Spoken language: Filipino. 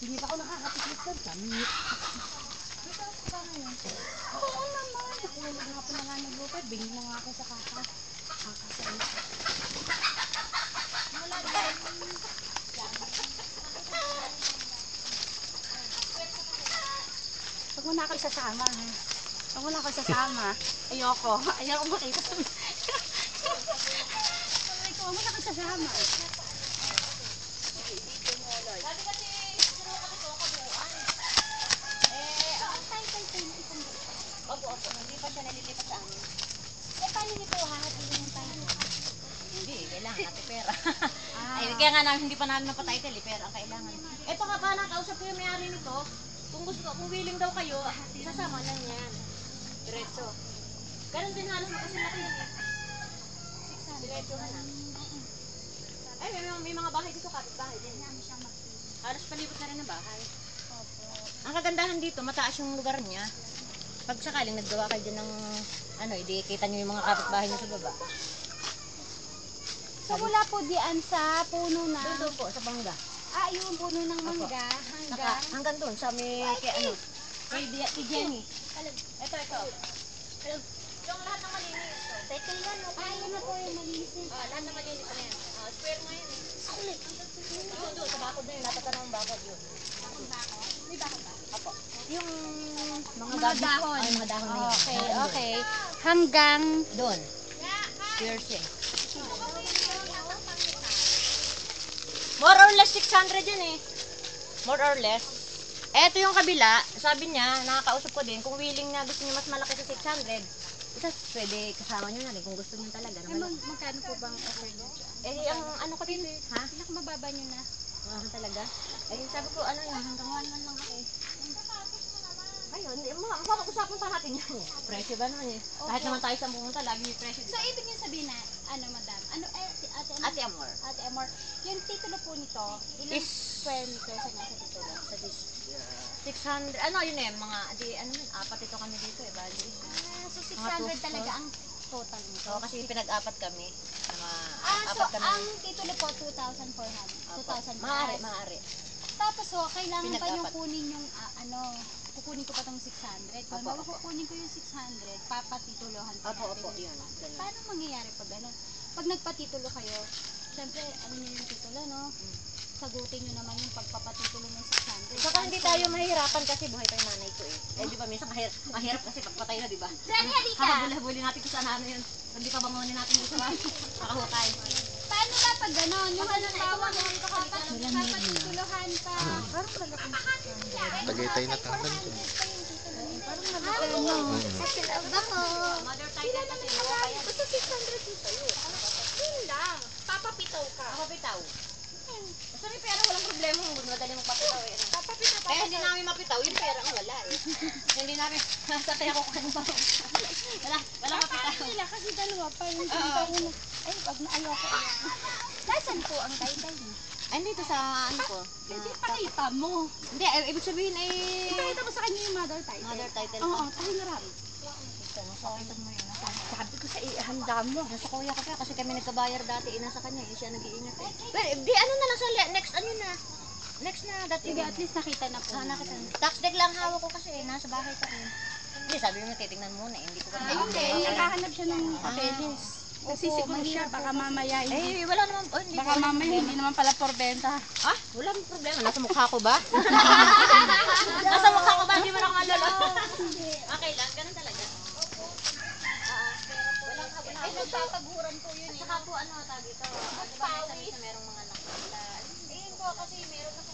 Hindi pa ako nakakatiklip doon. Kamit. Oo naman. Ako nga pa na nga naglupad. Bingin na nga ako sa kaka. Kakasal. Wala din. Pag mo na ako isasama, ha? Pag mo na ako isasama, ayoko. Ayoko makita. Pag mo na ako isasama. Sabi kasi, siguro kasi ito kabuuan. Ang tay-tay-tay na itong buo. Opo. Hindi pa siya nalilipat sa amin. Paano niyo po hahatiin yung tayo? Hindi, kailangan natin pera. Ay, kaya nga namin, hindi pa namin napatitle, pera ang kailangan. Ito nga pa, nakausap ko yung may-ari nito. Kung willing daw kayo, isasama lang yan. Diretso. Ganun din halos makasilaki yun eh. Diretso ka na. Ay, may mga bahay dito, kapit-bahay din. Halos palibot na rin ang bahay. Ang kagandahan dito, mataas yung lugar niya. Pag sakaling naggawa kayo dyan ng, hindi kita nyo yung mga kapit-bahay niyo sa baba. So mula po diyan sa puno na... Doon po, sa bangga. Yung puno ng mangga Hanggang doon, sa may, kay Jenny. Ito. Yung lahat ng malinis. Ito yan. yun na po yung malinis. Lahat ng malinis na yan. Square nga yun eh. Doon, sa bakod na yun. Natata ng bakod yun. May bakod ba? Apo. Yung Mga dahon. Ay, mga dahon na yun. Okay. Hanggang... Doon. Piercing. More or less 600 yun eh. More or less. Eto yung kabila, sabi niya, nakakausap ko din, kung willing na gusto niya mas malaki sa 600, pwede kasama niyo na rin kung gusto niyo talaga. Magkano po bang offer niyo? Ang ano ko din, ha? Pinakamababa niyo na. Talaga? Sabi ko, hanggang 1 man lang ako eh. Ayun, mapapag-usapan pa natin yan eh. Presyo ba naman eh. Kahit naman tayo sa pumunta, lagi yung presyo. So, ibig niyo sabihin na, madam? Ate Amor. Ate Amor, yung titulo po nito, ilang square meters ang nasa titulo? Sa 600, yun eh, apat ito kami dito eh, bali. So, 600 talaga ang total nito? Oo, kasi pinag-apat kami. So, ang titulo po, 2,400. 2,000 Maaari. Tapos, kailangan pa yung kunin yung, kukunin ko pa tong 600. Kung kukunin ko yung 600, papatitulohan pa natin. Opo, yun. Paano mangyayari pag gano'n? Pag nagpatitulo kayo, syempre, nyo yung titulo, no? Sagutin nyo naman yung pagpapatitulo ng 600. Saka hindi tayo mahihirapan kasi buhay pa yung nanay ko eh. Di ba, minsan mahirap kasi pagpatay na, di ba? Dani, halika! Habuli natin kung saan yun. Hindi pa bangunin natin dito ba? Nakahukay. Paano na pag gano'n? Yung halimbawa, papatituluhan pa. Parang malaki. Tagaytay na tahanan ko. Parang malaki, no? Kasi ako. Mother title kasi, nakakaya. Basta 600 dito yun. Yun lang. Papapitaw ka. Papapitaw. Sorry, pero walang problema. Madali magpapitaw eh. Papapitaw pa. Kaya hindi namin mapitaw, yung pera ang wala eh. Hindi namin, nasakay ako kung pa. Wala mapitaw. Nila kasi dalawa pa yung tintahin. Ay, pag naayoko. Nasaan po ang taytay mo? Ay, dito sa ano ko. Hindi, pakita mo. Hindi, ibig sabihin ay... Ipakita mo sa kanya yung mother title. Mother title Oo, ko. tayo na rin. Sabi ko sa ihanda mo. Nasa kuya ko pa kasi kami nagkabayar dati, nasa kanya, siya nag-iingat eh. Well, di ano na lang sa next na. Next na dati. Sige, at least nakita na po. Nakita na. Tax deck lang hawak ko kasi nasa bahay pa rin. Hindi, sabi mo titignan muna eh, hindi ko pa Ay, hindi. Naghahanap siya ng papeles. Nagsisiguro siya, baka mamaya hindi. wala naman. Hindi Baka mamaya hindi naman pala porbenta. Wala problema. Nasa mukha ko ba? Nasa mukha ko ba? Hindi mo na ako malolo. Okay lang, ganun talaga. Ay, nagpapaguran po yun eh. Saka po tawag ito. Pawis. Merong mga nakita. Hindi po kasi meron na